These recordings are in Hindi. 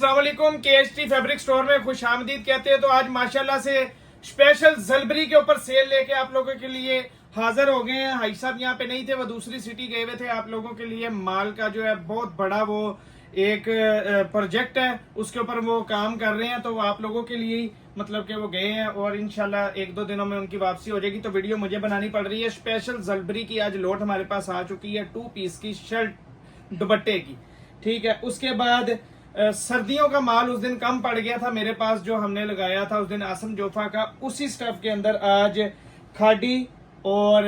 अस्सलामुअलैकुम KHT फैब्रिक स्टोर में खुश आमदीद कहते हैं। तो आज माशाल्लाह से स्पेशल जलबरी के ऊपर सेल लेके आप लोगों के लिए हाजिर हो गए हैं। हाई साहब यहाँ पे नहीं थे, वो दूसरी सिटी गए हुए थे। आप लोगों के लिए माल का जो है बहुत बड़ा वो एक प्रोजेक्ट है, उसके ऊपर वो काम कर रहे हैं। तो आप लोगों के लिए मतलब कि वो गए हैं और इंशाल्लाह एक दो दिनों में उनकी वापसी हो जाएगी। तो वीडियो मुझे बनानी पड़ रही है। स्पेशल जलबरी की आज लोट हमारे पास आ चुकी है, 2 पीस की शर्ट दुपट्टे की। ठीक है, उसके बाद सर्दियों का माल उस दिन कम पड़ गया था मेरे पास, जो हमने लगाया था उस दिन आसम जोफा का। उसी स्टफ के अंदर आज खाडी और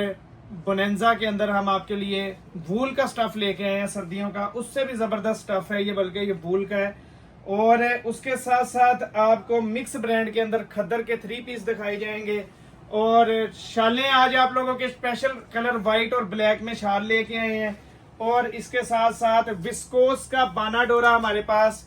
बोनेंजा के अंदर हम आपके लिए वूल का स्टफ लेके आए हैं सर्दियों का। उससे भी जबरदस्त स्टफ है ये, बल्कि ये वूल का है। और उसके साथ साथ आपको मिक्स ब्रांड के अंदर खद्दर के 3 पीस दिखाए जाएंगे। और शालें आज आप लोगों के स्पेशल कलर व्हाइट और ब्लैक में शाल लेके आए हैं। और इसके साथ साथ विस्कोस का बाना डोरा हमारे पास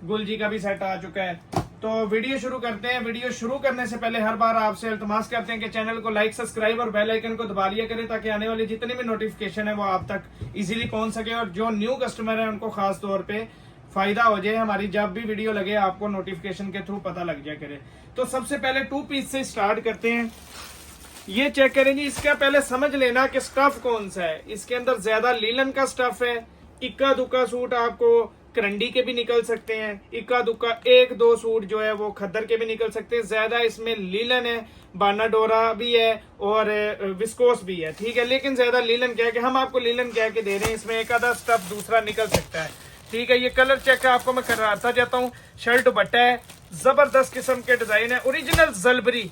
गुलजी का भी सेट आ चुका है। तो वीडियो शुरू करते हैं। वीडियो शुरू करने से पहले हर बार आपसे इल्तमास करते हैं कि चैनल को लाइक, सब्सक्राइब और बेल आइकन को दबा लिया करें, ताकि आने वाली जितनी भी नोटिफिकेशन है वो आप तक इजीली पहुंच सके। और जो न्यू कस्टमर है उनको खास तौर पे फायदा हो जाए, हमारी जब भी वीडियो लगे आपको नोटिफिकेशन के थ्रू पता लग जाए करे। तो सबसे पहले 2 पीस से स्टार्ट करते हैं। ये चेक करें जी, इसका पहले समझ लेना कि स्टफ कौन सा है। इसके अंदर ज्यादा लीलन का स्टफ है। इक्का दुक्का सूट आपको करंडी के भी निकल सकते हैं, इक्का दुक्का 1-2 सूट जो है वो खद्दर के भी निकल सकते हैं। ज्यादा इसमें लीलन है, बाना डोरा भी है और विस्कोस भी है। ठीक है, लेकिन ज्यादा लीलन कह के हम आपको लीलन कह के दे रहे हैं। इसमें एक आधा स्टफ दूसरा निकल सकता है। ठीक है, ये कलर चेक आपको मैं कराता जाता हूँ। शर्ट दुपट्टा है, जबरदस्त किस्म के डिजाइन है, ओरिजिनल जलबरी।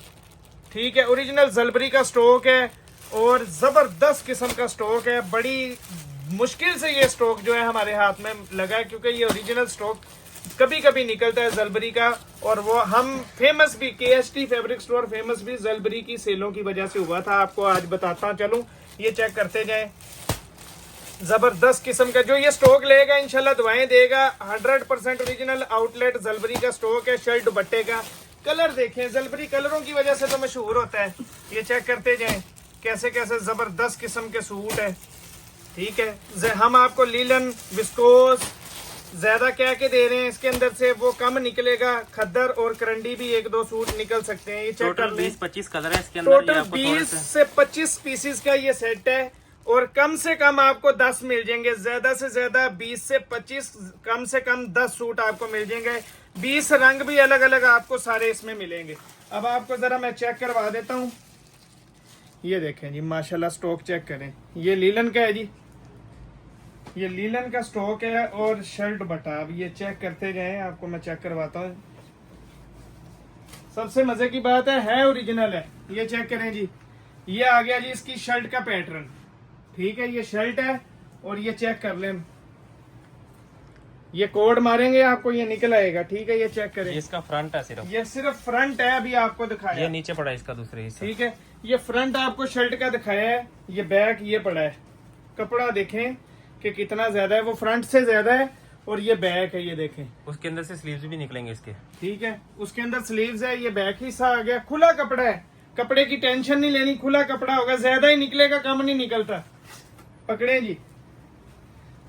ठीक है, ओरिजिनल जलबरी का स्टॉक है और जबरदस्त किस्म का स्टॉक है। बड़ी मुश्किल से ये स्टॉक जो है हमारे हाथ में लगा है, क्योंकि ये ओरिजिनल स्टॉक कभी कभी निकलता है जलबरी का। और वो हम फेमस भी, KHT फैब्रिक स्टोर फेमस भी जलबरी की सेलों की वजह से हुआ था। आपको आज बताता चलूं, ये चेक करते जाएं। जबरदस्त किस्म का जो ये स्टॉक लेगा इंशाल्लाह दुआएं देगा। 100% ओरिजिनल आउटलेट जलबरी का स्टॉक है। शर्ट दुपट्टे का कलर देखें, जलबरी कलरों की वजह से तो मशहूर होता है। ये चेक करते जाएं कैसे कैसे जबरदस्त किस्म के सूट है। ठीक है, हम आपको लीलन विस्कोस ज्यादा कह के दे रहे हैं, इसके अंदर से वो कम निकलेगा। खद्दर और करंडी भी 1-2 सूट निकल सकते हैं। ये चेक कर लें, 20-25 कलर है इसके अंदर। टोटल 20 से 25 पीसेस का ये सेट है। और कम से कम आपको 10 मिल जाएंगे, ज्यादा से ज्यादा 20 से 25, कम से कम 10 सूट आपको मिल जाएंगे। 20 रंग भी अलग अलग आपको सारे इसमें मिलेंगे। अब आपको जरा मैं चेक करवा देता हूँ। ये देखें जी, माशाल्लाह स्टॉक चेक करें। ये लीलन का है जी, ये लीलन का स्टॉक है और शर्ट बटा। अब ये चेक करते जाएं, आपको मैं चेक करवाता हूँ। सबसे मजे की बात है ओरिजिनल है। ये चेक करें जी, ये आ गया जी इसकी शर्ट का पैटर्न। ठीक है, ये शर्ट है और ये चेक कर लें, ये कोड मारेंगे आपको ये निकल आएगा। ठीक है, ये चेक करें, इसका फ्रंट है सिर्फ, ये सिर्फ फ्रंट है। अभी आपको दिखाया, ये नीचे पड़ा है इसका दूसरे हिस्सा। ठीक है, ये फ्रंट आपको शर्ट का दिखाया है, ये बैक ये पड़ा है। कपड़ा देखें कि कितना ज्यादा है, वो फ्रंट से ज्यादा है। और ये बैक है, ये देखें, उसके अंदर से स्लीव्स भी निकलेंगे इसके। ठीक है, उसके अंदर स्लीव्स है। ये बैक हिस्सा आ गया, खुला कपड़ा है। कपड़े की टेंशन नहीं लेनी, खुला कपड़ा होगा, ज्यादा ही निकलेगा, कम नहीं निकलता। पकड़े जी,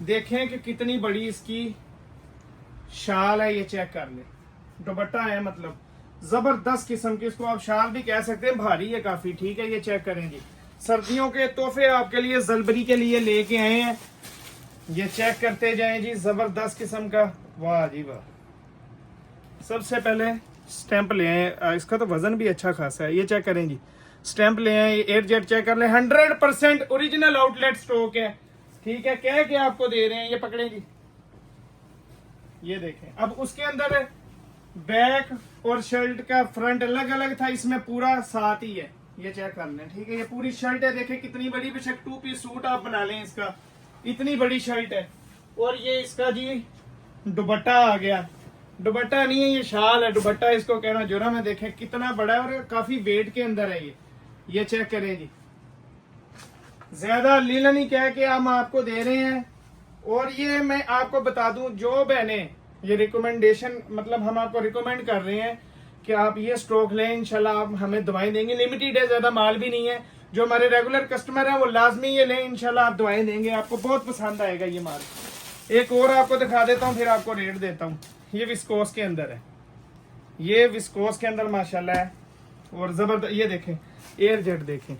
देखें कि कितनी बड़ी इसकी शाल है। ये चेक कर ले, दुपट्टा है, मतलब जबरदस्त किस्म की, इसको आप शाल भी कह सकते हैं, भारी है काफी। ठीक है, ये चेक करें जी, सर्दियों के तोहफे आपके लिए जलबरी के लिए लेके आए हैं। ये चेक करते जाएं जी, जबरदस्त किस्म का, वाह जी वाह। सबसे पहले स्टैंप ले आए, इसका तो वजन भी अच्छा खासा है। ये चेक करें जी, स्टैंप ले आए, एयर जेट चेक कर ले। 100% ओरिजिनल आउटलेट स्टॉक है। ठीक है, कह के आपको दे रहे हैं। ये पकड़े जी, ये देखें। अब उसके अंदर बैक और शर्ट का फ्रंट अलग अलग था, इसमें पूरा साथ ही है। ये चेक कर लें। ठीक है, ये पूरी शर्ट है, देखें कितनी बड़ी, बेशक 2 पीस सूट आप बना लें इसका, इतनी बड़ी शर्ट है। और ये इसका जी दुपट्टा आ गया, दुपट्टा नहीं है ये शाल है, दुपट्टा इसको कहना जुर्म है। देखें कितना बड़ा है और काफी वेट के अंदर है ये चेक करें जी, ज्यादा लीलन ही कह के हम आपको दे रहे हैं। और ये मैं आपको बता दूं, जो बहने ये रिकमेंडेशन, मतलब हम आपको रिकमेंड कर रहे हैं कि आप ये स्टॉक लें, इंशाल्लाह आप हमें दवाएं देंगे। लिमिटेड है, ज्यादा माल भी नहीं है। जो हमारे रेगुलर कस्टमर है वो लाजमी ये लें, इंशाल्लाह आप दवाएं देंगे, आपको बहुत पसंद आएगा ये माल। एक और आपको दिखा देता हूँ, फिर आपको रेट देता हूँ। ये विस्कोस के अंदर है, ये विस्कोस के अंदर माशाल्लाह है। और जबरदस्त, ये देखें एयर जेट, देखें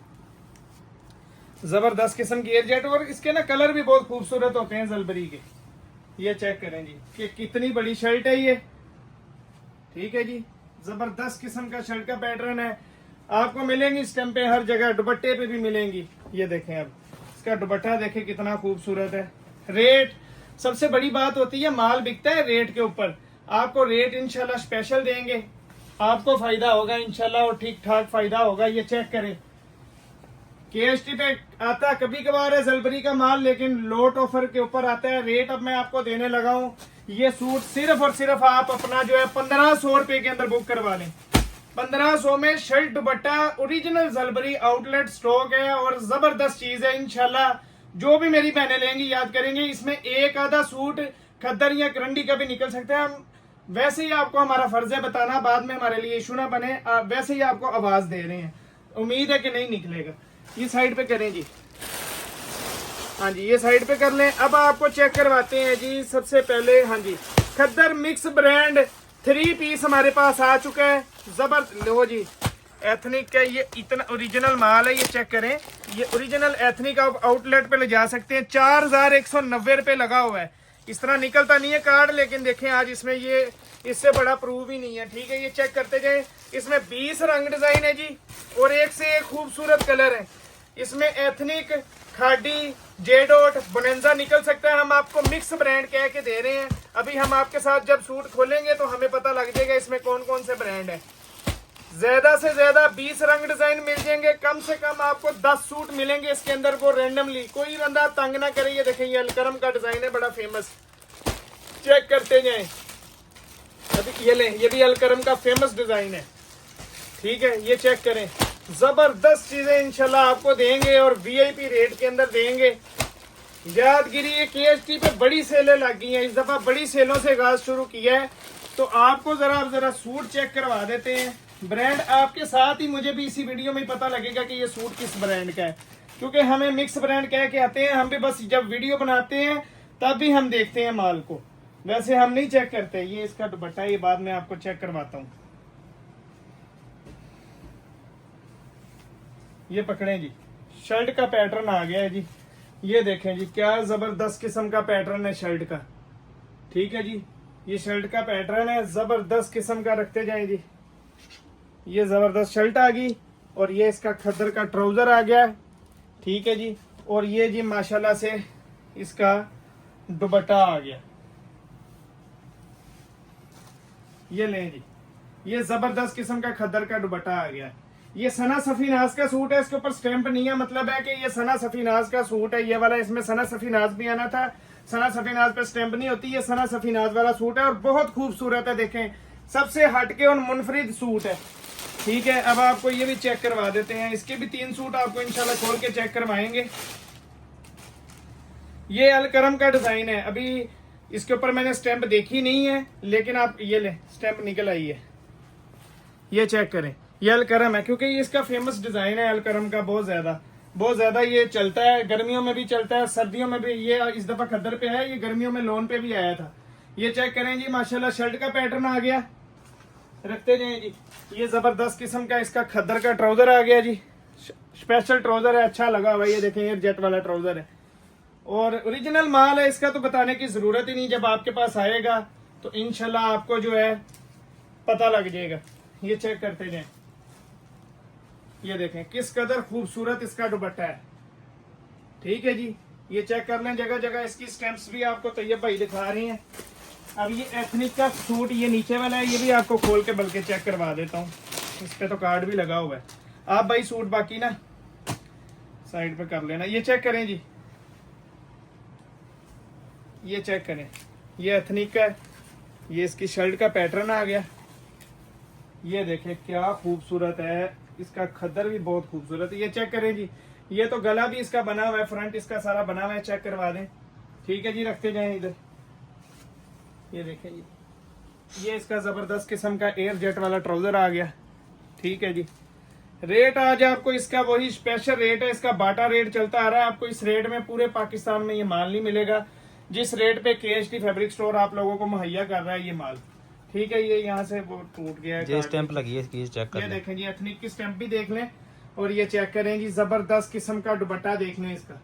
जबरदस्त किस्म की एयर जेट। और इसके ना कलर भी बहुत खूबसूरत होते हैं जलबरी के। ये चेक करें जी कि कितनी बड़ी शर्ट है ये, ठीक है जी। जबरदस्त किस्म का शर्ट का पैटर्न है, आपको मिलेंगी स्टैम्प पे हर जगह, दुपट्टे पे भी मिलेंगी। ये देखें, अब इसका दुपट्टा देखें कितना खूबसूरत है। रेट सबसे बड़ी बात होती है, माल बिकता है रेट के ऊपर। आपको रेट इंशाल्लाह स्पेशल देंगे, आपको फायदा होगा इंशाल्लाह, और ठीक ठाक फायदा होगा। ये चेक करें, केएसटी पे आता कभी कभार है जलबरी का माल, लेकिन लोट ऑफर के ऊपर आता है। रेट अब मैं आपको देने लगा हूं, ये सूट सिर्फ और सिर्फ आप अपना जो है 1500 रुपए के अंदर बुक करवा लें। 1500 में शर्ट दुपट्टा ओरिजिनल जलबरी आउटलेट स्टॉक है, और जबरदस्त चीज है इंशाल्लाह। जो भी मेरी बहनें लेंगी याद करेंगे, इसमें एक आधा सूट खद्दर या करंडी का भी निकल सकता है। हम वैसे ही आपको हमारा फर्ज है बताना, बाद में हमारे लिए इशू ना बने, वैसे ही आपको आवाज दे रहे हैं, उम्मीद है कि नहीं निकलेगा। ये साइड पे करें जी, हाँ जी ये साइड पे कर लें। अब आपको चेक करवाते हैं जी सबसे पहले, हाँ जी खद्दर मिक्स ब्रांड 3 पीस हमारे पास आ चुका है। जबरदस्त, लो जी एथनिक का ये इतना ओरिजिनल माल है, ये चेक करें, ये ओरिजिनल एथनिक आप आउटलेट पे ले जा सकते हैं। 4190 रुपए लगा हुआ है। इस तरह निकलता नहीं है कार्ड, लेकिन देखें आज इसमें ये इससे बड़ा प्रूफ ही नहीं है, ठीक है। ये चेक करते जाए, इसमें 20 रंग डिजाइन है जी, और एक से एक खूबसूरत कलर है। इसमें एथनिक, खाडी, जेडोट, बोनेंजा निकल सकता है। हम आपको मिक्स ब्रांड कह के दे रहे हैं। अभी हम आपके साथ जब सूट खोलेंगे तो हमें पता लग जाएगा इसमें कौन कौन से ब्रांड है। ज्यादा से ज्यादा 20 रंग डिजाइन मिल जाएंगे, कम से कम आपको 10 सूट मिलेंगे इसके अंदर, वो रैंडमली, कोई बंदा तंग ना करे। ये देखें, ये अलकरम का डिजाइन है, बड़ा फेमस, चेक करते जाएं। अभी ये लें, ये भी अलकरम का फेमस डिजाइन है, ठीक है। ये चेक करें, जबरदस्त चीजें इंशाल्लाह आपको देंगे, और वीआईपी रेट के अंदर देंगे। यादगिरी केएसटी पे बड़ी सेलें लग गई हैं, इस दफा बड़ी सेलों से आगाज शुरू किया है। तो आपको जरा सूट चेक करवा देते हैं, ब्रांड आपके साथ ही, मुझे भी इसी वीडियो में पता लगेगा कि ये सूट किस ब्रांड का है, क्योंकि हमें मिक्स ब्रांड कह के आते हैं। हम भी बस जब वीडियो बनाते हैं तब भी हम देखते हैं माल को, वैसे हम नहीं चेक करते। ये इसका दुपट्टा, ये बाद में आपको चेक करवाता हूँ। ये पकड़ें जी, शर्ट का पैटर्न आ गया है जी। ये देखें जी, क्या जबरदस्त किस्म का पैटर्न है शर्ट का, ठीक है जी। ये शर्ट का पैटर्न है, जबरदस्त किस्म का, रखते जाएं जी। ये जबरदस्त शर्ट आ गई, और ये इसका खद्दर का ट्राउजर आ गया, ठीक है जी। और ये जी माशाल्लाह से इसका दुपट्टा आ गया। ये लें जी, ये जबरदस्त किस्म का खद्दर का दुपट्टा आ गया। ये सना सफीनाज का सूट है, इसके ऊपर स्टैंप नहीं है, मतलब है कि ये सना सफीनाज का सूट है। ये वाला, इसमें सना सफीनाज भी आना था, सना सफीनाज पे स्टैंप नहीं होती। ये सना सफीनाज वाला सूट है, और बहुत खूबसूरत है। देखें, सबसे हटके और मुनफरिद सूट है, ठीक है। अब आपको ये भी चेक करवा देते हैं, इसके भी 3 सूट आपको इंशाल्लाह खोल के चेक करवाएंगे। ये अलकरम का डिजाइन है, अभी इसके ऊपर मैंने स्टैंप देखी नहीं है, लेकिन आप ये ले, स्टैंप निकल आई है। ये चेक करें, ये अलकरम है, क्योंकि ये इसका फेमस डिजाइन है अलकरम का, बहुत ज्यादा ये चलता है, गर्मियों में भी चलता है, सर्दियों में भी। ये इस दफा खद्दर पे है, ये गर्मियों में लोन पे भी आया था। ये चेक करें जी, माशाल्लाह शर्ट का पैटर्न आ गया, रखते जाएं जी। ये जबरदस्त किस्म का इसका खद्दर का ट्राउजर आ गया जी, स्पेशल ट्राउजर है, अच्छा लगा हुआ है। ये देखें, ये जेट वाला ट्राउजर है, और ओरिजिनल माल है इसका, तो बताने की जरूरत ही नहीं। जब आपके पास आएगा तो इंशाल्लाह आपको जो है पता लग जाएगा। ये चेक करते जाएं, ये देखें किस कदर खूबसूरत इसका दुपट्टा है, ठीक है जी। ये चेक कर लें, जगह जगह इसकी स्टैंप्स भी आपको तैयब भाई दिखा रही हैं। अब ये एथनिक का सूट, ये नीचे वाला है, ये भी आपको खोल के बल्कि चेक करवा देता हूँ। इस पे तो कार्ड भी लगा हुआ है। आप भाई सूट बाकी ना साइड पे कर लेना। ये चेक करें जी, ये चेक करें, ये एथनिक का है, ये इसकी शर्ट का पैटर्न आ गया। ये देखें क्या खूबसूरत है, इसका खद्दर भी बहुत खूबसूरत है। ये चेक करें जी, ये तो गला भी इसका बना हुआ है, फ्रंट इसका सारा बना हुआ है, चेक करवा दें, ठीक है जी। रखते जाएं इधर, ये देखें जी, ये इसका जबरदस्त किस्म का एयर जेट वाला ट्राउजर आ गया, ठीक है जी। रेट आज आपको इसका वही स्पेशल रेट है, इसका बाटा रेट चलता आ रहा है। आपको इस रेट में पूरे पाकिस्तान में ये माल नहीं मिलेगा। जिस रेट पे KST फैब्रिक स्टोर आप लोगों को मुहैया कर रहा है ये माल। ठीक है, ये यहाँ से वो टूट गया है, ये स्टैंप लगी है इसकी, ये चेक कर ये लें। देखें जी, एथनिक की स्टैंप भी देख लें और ये चेक करें जी, जबरदस्त किस्म का दुपट्टा देख लें इसका।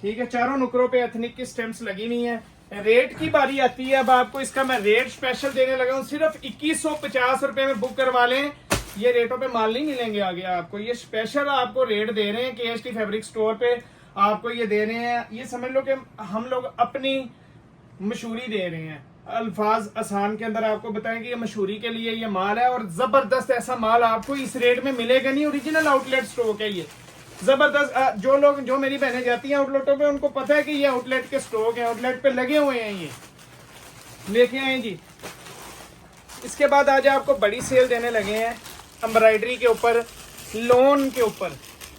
ठीक है, चारों नुकरों पे एथनिक की स्टैंप्स लगी हुई है। रेट की बारी आती है, अब आपको इसका मैं रेट स्पेशल देने लगा हूँ। सिर्फ 2150 रुपए में बुक करवा लें, ये रेटों पे माल नहीं मिलेंगे आगे आपको। ये स्पेशल आपको रेट दे रहे हैं KST फैब्रिक स्टोर पे, आपको ये दे रहे हैं। ये समझ लो कि हम लोग अपनी मशहूरी दे रहे हैं, अल्फाज आसान के अंदर आपको बताएं कि ये मशहूरी के लिए ये माल है। और जबरदस्त ऐसा माल आपको इस रेट में मिलेगा नहीं, ओरिजिनल आउटलेट स्टॉक है ये जबरदस्त। जो मेरी बहनें जाती हैं आउटलेटों पे, उनको पता है कि ये आउटलेट के स्टॉक है, आउटलेट पे लगे हुए हैं, ये लेके आए जी। इसके बाद आज आपको बड़ी सेल देने लगे हैं एम्ब्रॉयडरी के ऊपर, लोन के ऊपर।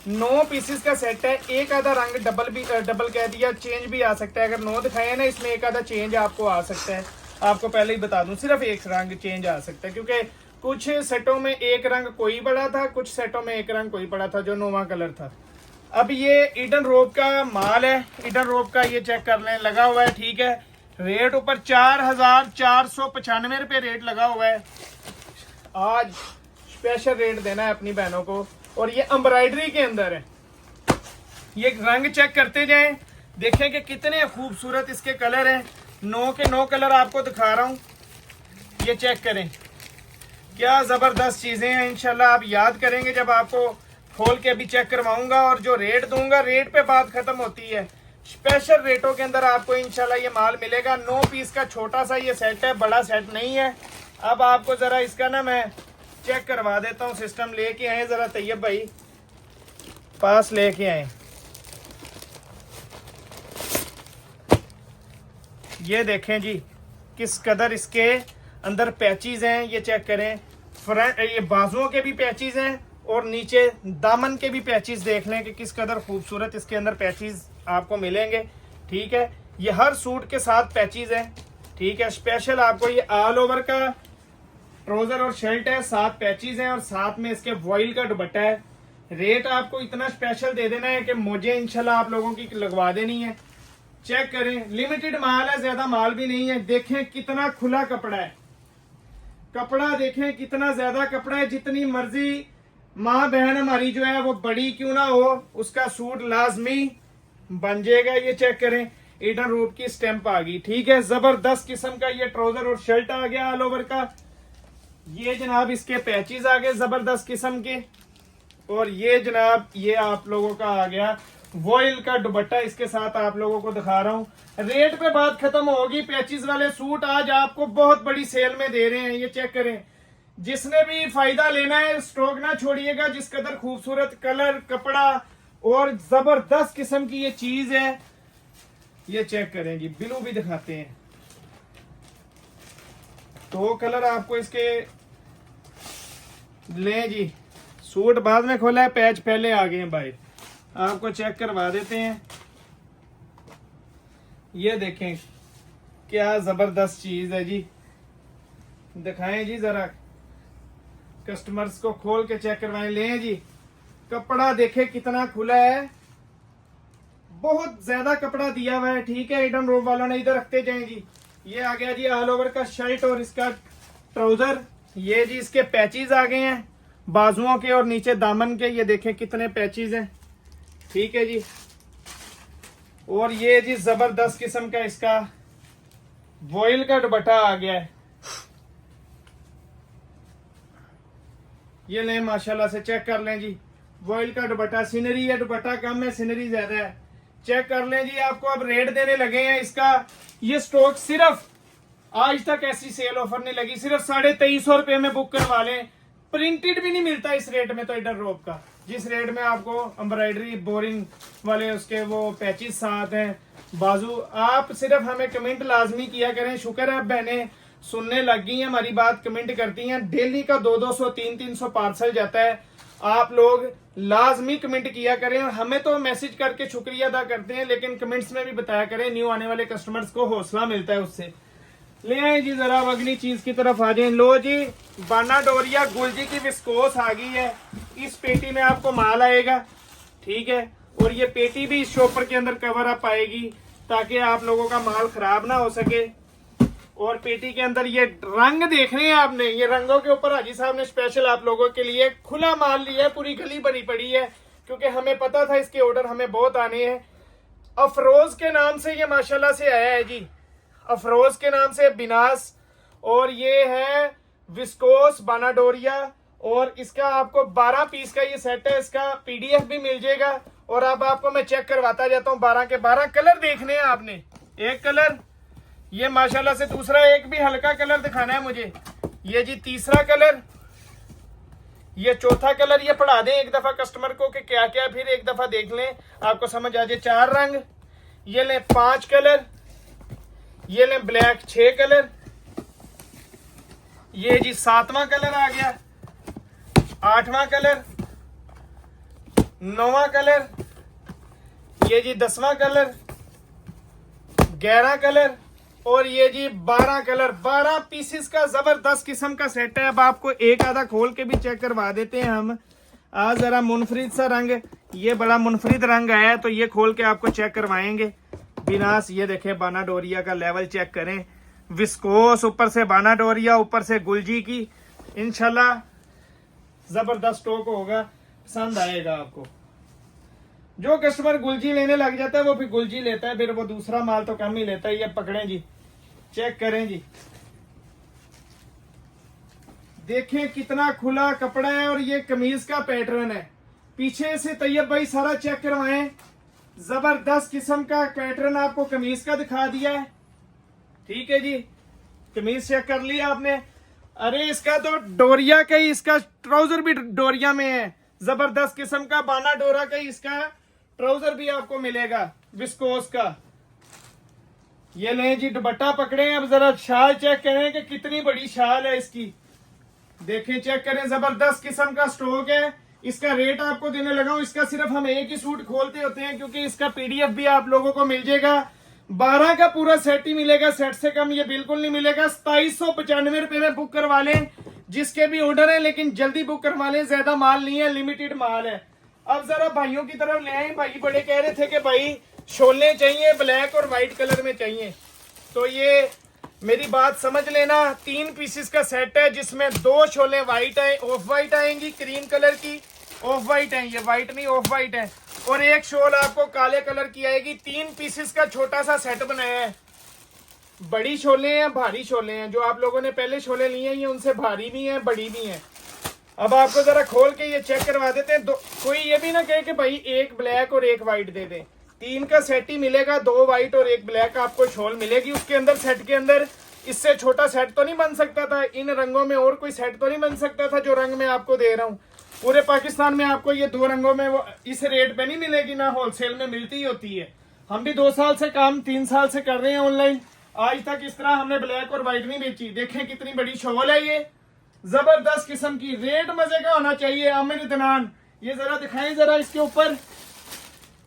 9 पीसेस का सेट है, एक आधा रंग डबल कह दिया, चेंज भी आ सकता है। अगर 9 दिखाए ना, इसमें एक आधा चेंज आपको आ सकता है। आपको पहले ही बता दूं, सिर्फ एक रंग चेंज आ सकता है, क्योंकि कुछ सेटों में एक रंग कोई पड़ा था, कुछ सेटों में एक रंग कोई पड़ा था जो नोवा कलर था। अब ये ईडन रोब का माल है, ईडन रोब का ये चेक कर लें, लगा हुआ है। ठीक है, रेट ऊपर 4495 रुपये रेट लगा हुआ है। आज स्पेशल रेट देना है अपनी बहनों को। और ये एम्ब्रॉयडरी के अंदर है, ये रंग चेक करते जाएं, देखें कि कितने खूबसूरत इसके कलर हैं। 9 के 9 कलर आपको दिखा रहा हूं, ये चेक करें, क्या जबरदस्त चीजें हैं। इंशाल्लाह आप याद करेंगे जब आपको खोल के अभी चेक करवाऊंगा। और जो रेट दूंगा, रेट पे बात खत्म होती है। स्पेशल रेटों के अंदर आपको इंशाल्लाह ये माल मिलेगा। 9 पीस का छोटा सा ये सेट है, बड़ा सेट नहीं है। अब आपको जरा इसका ना मैं चेक करवा देता हूँ। सिस्टम लेके आए जरा, तैयब भाई पास लेके आए। ये देखें जी, किस कदर इसके अंदर पैचेस हैं, ये चेक करें। फ्रंट ये बाजुओं के भी पैचेस हैं और नीचे दामन के भी पैचेस देख लें कि किस कदर खूबसूरत इसके अंदर पैचेस आपको मिलेंगे। ठीक है, ये हर सूट के साथ पैचेस हैं। ठीक है, स्पेशल आपको ये ऑल ओवर का ट्राउजर और शर्ट है, 7 पैचेस हैं और साथ में इसके वॉइल का दुपट्टा है। रेट आपको इतना स्पेशल दे देना है कि मुझे इंशाल्लाह आप लोगों की लगवा देनी है। चेक करें, लिमिटेड माल है, ज्यादा माल भी नहीं है। देखें कितना खुला कपड़ा है, कपड़ा देखें कितना ज्यादा कपड़ा है। जितनी मर्जी माँ बहन हमारी जो है वो बड़ी क्यों ना हो, उसका सूट लाजमी बन जाएगा। ये चेक करें, ईडन रोब की स्टैंप आ गई। ठीक है, जबरदस्त किस्म का ये ट्राउजर और शर्ट आ गया ऑल ओवर का। ये जनाब इसके पैचेस आ गए जबरदस्त किस्म के। और ये जनाब ये आप लोगों का आ गया वॉइल का दुपट्टा, इसके साथ आप लोगों को दिखा रहा हूँ। रेट पे बात खत्म होगी। पैचेस वाले सूट आज आपको बहुत बड़ी सेल में दे रहे हैं, ये चेक करें। जिसने भी फायदा लेना है स्टॉक ना छोड़िएगा। जिस कदर खूबसूरत कलर, कपड़ा और जबरदस्त किस्म की ये चीज है, ये चेक करें जी। ब्लू भी दिखाते हैं, 2 कलर आपको इसके ले जी। सूट बाद में खोला है, पैच पहले आ गए हैं भाई, आपको चेक करवा देते हैं। ये देखें क्या जबरदस्त चीज है जी, दिखाएं जी जरा, कस्टमर्स को खोल के चेक करवाएं। ले जी, कपड़ा देखें कितना खुला है, बहुत ज्यादा कपड़ा दिया हुआ है। ठीक है, ईडन रोब वालों ने इधर रखते जाएं जी। ये आ गया जी ऑल ओवर का शर्ट और इसका ट्राउजर। ये जी इसके पैचेस आ गए हैं बाजुओं के और नीचे दामन के, ये देखें कितने पैचेस हैं। ठीक है जी, और ये जी जबरदस्त किस्म का इसका वॉइल का दुपट्टा आ गया है। ये लें, माशाल्लाह से चेक कर लें जी, वॉइल का दुपट्टा। सीनरी है, दुपट्टा कम है, सीनरी ज्यादा है। चेक कर लें जी। आपको अब रेट देने लगे हैं इसका। ये स्टॉक सिर्फ आज तक ऐसी सेल ऑफर नहीं लगी, सिर्फ 2350 रुपए में बुक करवा लें। प्रिंटेड भी नहीं मिलता इस रेट में तो ईडन रोब का, जिस रेट में आपको एम्ब्रॉयडरी बोरिंग वाले उसके वो पैचेस साथ हैं, बाजू। आप सिर्फ हमें कमेंट लाजमी किया करें। शुक्र है बहनें सुनने लग गई हैं हमारी बात, कमेंट करती हैं। डेली का 200-200 300-300 पार्सल जाता है। आप लोग लाजमी कमेंट किया करें और हमें तो मैसेज करके शुक्रिया अदा करते हैं, लेकिन कमेंट्स में भी बताया करें। न्यू आने वाले कस्टमर्स को हौसला मिलता है उससे। ले आए जी जरा अगली चीज की तरफ आ जाए। लो जी, बाना डोरिया गुलजी की विस्कोस आ गई है। इस पेटी में आपको माल आएगा। ठीक है, और ये पेटी भी इस शॉपर के अंदर कवर अप आएगी। ताकि आप लोगों का माल खराब ना हो सके। और पेटी के अंदर ये रंग देख रहे हैं आपने, ये रंगों के ऊपर हाजी साहब ने स्पेशल आप लोगों के लिए खुला माल लिया है, पूरी गली भरी पड़ी है, क्योंकि हमें पता था इसके ऑर्डर हमें बहुत आने हैं। अफरोज के नाम से ये माशाल्लाह से आया है जी, अफरोज के नाम से बिनास। और ये है विस्कोस बानाडोरिया, और इसका आपको 12 पीस का ये सेट है, इसका पीडीएफ भी मिल जाएगा। और अब आपको मैं चेक करवाता जाता हूँ, 12 के 12 कलर देखने हैं आपने। एक कलर ये माशाल्लाह से, दूसरा एक भी हल्का कलर दिखाना है मुझे, ये जी तीसरा कलर, ये चौथा कलर। ये पढ़ा दें एक दफा कस्टमर को कि क्या क्या, फिर एक दफा देख लें आपको समझ आ जाए। 4 रंग, ये लें 5 कलर, ये लें ब्लैक 6 कलर, ये जी 7वां कलर आ गया, 8वां कलर, 9वां कलर, ये जी 10वां कलर, 11 कलर, और ये जी 12 कलर। 12 पीसेस का जबरदस्त किस्म का सेट है। अब आपको एक आधा खोल के भी चेक करवा देते हैं हम। आज जरा मुनफरिद सा रंग, ये बड़ा मुनफरिद रंग आया है, तो ये खोल के आपको चेक करवाएंगे। बिनास, ये देखें बानाडोरिया का लेवल चेक करें, विस्कोस, ऊपर से बानाडोरिया, ऊपर से गुलजी की। इंशाल्लाह जबरदस्त स्टॉक होगा, पसंद आएगा आपको। जो कस्टमर गुलजी लेने लग जाता है वो फिर गुलजी लेता है, फिर वो दूसरा माल तो कम ही लेता है। ये पकड़ें जी, चेक करें जी, देखें कितना खुला कपड़ा है, और ये कमीज का पैटर्न है। पीछे से तैयब भाई सारा चेक करवाएं, जबरदस्त किस्म का पैटर्न आपको कमीज का दिखा दिया है। ठीक है जी, कमीज चेक कर लिया आपने। अरे इसका तो डोरिया का ही, इसका ट्राउजर भी डोरिया में है, जबरदस्त किस्म का बाना डोरा का ही इसका ट्राउजर भी आपको मिलेगा विस्कोस का। ये लें जी दुपट्टा पकड़े। अब जरा शाल चेक करें कि कितनी बड़ी शाल है इसकी, देखें चेक करें, जबरदस्त किस्म का स्टॉक है। इसका रेट आपको देने लगा हूं, इसका सिर्फ हम एक ही सूट खोलते होते हैं, क्योंकि इसका पीडीएफ भी आप लोगों को मिल जाएगा। 12 का पूरा सेट ही मिलेगा, सेट से कम ये बिल्कुल नहीं मिलेगा। 2795 रुपए में बुक करवा लें, जिसके भी ऑर्डर है, लेकिन जल्दी बुक करवा लें, ज्यादा माल नहीं है, लिमिटेड माल है। अब जरा भाइयों की तरफ ले आए। भाई बड़े कह रहे थे कि भाई शोले चाहिए, ब्लैक और व्हाइट कलर में चाहिए, तो ये मेरी बात समझ लेना। 3 पीसेस का सेट है, जिसमें 2 शोले व्हाइट है, ऑफ व्हाइट आएंगी, क्रीम कलर की ऑफ व्हाइट है, ये व्हाइट नहीं ऑफ व्हाइट है, और एक शोल आपको काले कलर की आएगी। 3 पीसेस का छोटा सा सेट बनाया है। बड़ी शोले हैं, भारी शोले हैं, जो आप लोगों ने पहले शोले लिए हैं, ये उनसे भारी भी हैं, बड़ी भी हैं। अब आपको जरा खोल के ये चेक करवा देते हैं। कोई ये भी ना कहे कि भाई एक ब्लैक और एक व्हाइट दे दें, 3 का सेट ही मिलेगा, 2 व्हाइट और 1 ब्लैक आपको शॉल मिलेगी। उसके अंदर सेट के अंदर इससे छोटा सेट तो नहीं बन सकता था, इन रंगों में और कोई सेट तो नहीं बन सकता था जो रंग मैं आपको दे रहा हूँ। पूरे पाकिस्तान में आपको ये 2 रंगों में वो इस रेट पे नहीं मिलेगी, ना होलसेल में मिलती ही होती है। हम भी 2 साल से काम 3 साल से कर रहे हैं ऑनलाइन, आज तक इस तरह हमने ब्लैक और व्हाइट नहीं बेची। देखें कितनी बड़ी शॉल है, ये जबरदस्त किस्म की, रेट मजे का होना चाहिए। आमिर इदनान, ये जरा दिखाएं जरा इसके ऊपर,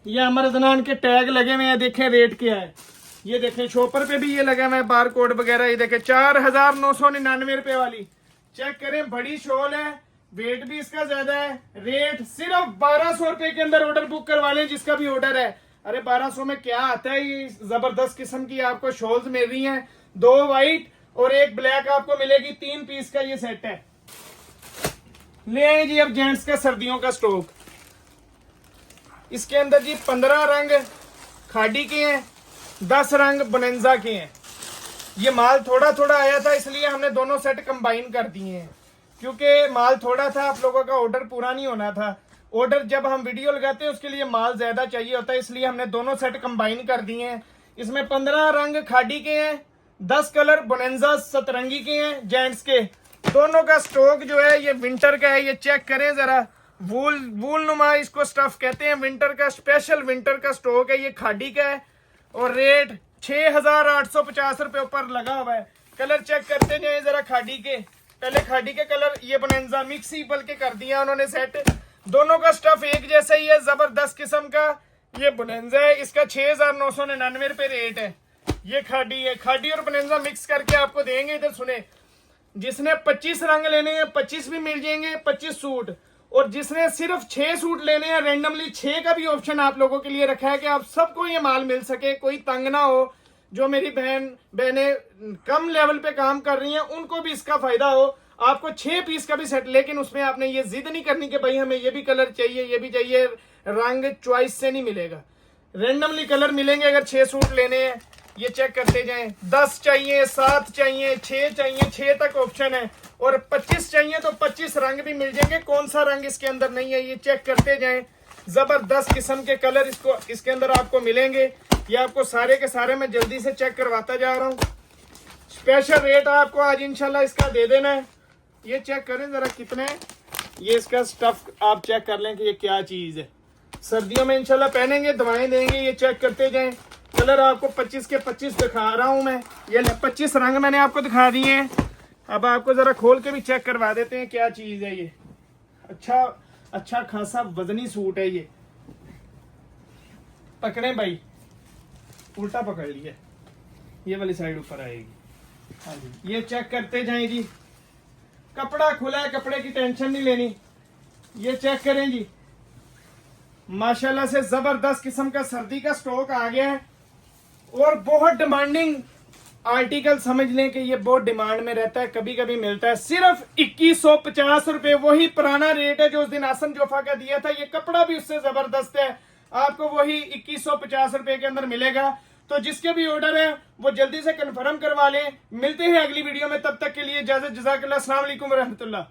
ये आमिर इदनान के टैग लगे हुए हैं, देखें रेट क्या है। ये देखें शॉपर पे भी ये लगा हुआ है बार कोड वगैरह। ये देखें 4999 रुपए वाली, चेक करें, बड़ी शॉल है, वेट भी इसका ज्यादा है। रेट सिर्फ 1200 रुपए के अंदर ऑर्डर बुक करवा लें, जिसका भी ऑर्डर है। अरे 1200 में क्या आता है, ये जबरदस्त किस्म की आपको शॉल्स मिल रही हैं। 2 व्हाइट और 1 ब्लैक आपको मिलेगी, 3 पीस का ये सेट है। ले आए जी अब जेंट्स का सर्दियों का स्टॉक। इसके अंदर जी 15 रंग खाड़ी के हैं, 10 रंग बोनेंजा के हैं। ये माल थोड़ा थोड़ा आया था, इसलिए हमने दोनों सेट कंबाइन कर दिए हैं, क्योंकि माल थोड़ा था, आप लोगों का ऑर्डर पूरा नहीं होना था। ऑर्डर जब हम वीडियो लगाते हैं उसके लिए माल ज्यादा चाहिए होता है, इसलिए हमने दोनों सेट कंबाइन कर दिए हैं। इसमें 15 रंग खाड़ी के हैं, 10 कलर बोनेंजा सतरंगी के हैं जेंट्स के। दोनों का स्टॉक जो है ये विंटर का है, ये चेक करें जरा, वूल नुमा इसको स्टफ कहते हैं, विंटर का स्पेशल विंटर का स्टॉक है, ये खाड़ी का है। और रेट 6850 रुपए ऊपर लगा हुआ है। कलर चेक करते जाए जरा खाड़ी के, पहले खाड़ी के कलर, ये बोनेंजा मिक्स ही बल्कि कर दिया उन्होंने सेट। दोनों का स्टफ एक जैसा ही है, जबरदस्त किस्म का ये बोनेंजा है, इसका 6999 रुपए रेट है। ये खाड़ी है, खाड़ी और बोनेंजा मिक्स करके आपको देंगे। इधर सुने, जिसने 25 रंग लेने हैं 25 भी मिल जाएंगे, 25 सूट। और जिसने सिर्फ 6 सूट लेने हैं, रेंडमली 6 का भी ऑप्शन आप लोगों के लिए रखा है कि आप सबको ये माल मिल सके, कोई तंग ना हो। जो मेरी बहनें कम लेवल पे काम कर रही हैं उनको भी इसका फायदा हो। आपको 6 पीस का भी सेट, लेकिन उसमें आपने ये जिद नहीं करनी कि भाई हमें ये भी कलर चाहिए, ये भी चाहिए, रंग चॉइस से नहीं मिलेगा, रेंडमली कलर मिलेंगे। अगर 6 सूट लेने हैं, ये चेक करते जाएं, 10 चाहिए, 7 चाहिए, 6 चाहिए, 6 तक ऑप्शन है, और 25 चाहिए तो 25 रंग भी मिल जाएंगे। कौन सा रंग इसके अंदर नहीं है ये चेक करते जाएं। जबरदस्त किस्म के कलर इसके अंदर आपको मिलेंगे। ये आपको सारे के सारे मैं जल्दी से चेक करवाता जा रहा हूँ। स्पेशल रेट आपको आज इंशाल्लाह इसका दे देना है। ये चेक करें जरा कितने, ये इसका स्टफ आप चेक कर लें कि ये क्या चीज है। सर्दियों में इंशाल्लाह पहनेंगे, दवाएं देंगे। ये चेक करते जाएं। कलर आपको 25 के 25 दिखा रहा हूं मैं। ये 25 रंग मैंने आपको दिखा दिए हैं। अब आपको जरा खोल के भी चेक करवा देते हैं क्या चीज है ये। अच्छा खासा वजनी सूट है ये। पकड़े भाई, उल्टा पकड़ लिया, ये वाली साइड ऊपर आएगी। हाँ जी, ये चेक करते जाएं जी। कपड़ा खुला है, कपड़े की टेंशन नहीं लेनी। ये चेक करें जी, माशाल्लाह से जबरदस्त किस्म का सर्दी का स्टॉक आ गया है और बहुत डिमांडिंग आर्टिकल, समझ लें कि ये बहुत डिमांड में रहता है, कभी कभी मिलता है। सिर्फ 2150 रुपए, वही पुराना रेट है जो उस दिन आसम जोफा का दिया था। ये कपड़ा भी उससे जबरदस्त है, आपको वही 2150 रुपए के अंदर मिलेगा। तो जिसके भी ऑर्डर है वो जल्दी से कंफर्म करवा लें। मिलते हैं अगली वीडियो में, तब तक के लिए इजाजत। जज़ाकल्लाह, अस्सलाम वालेकुम रहमतुल्लाह।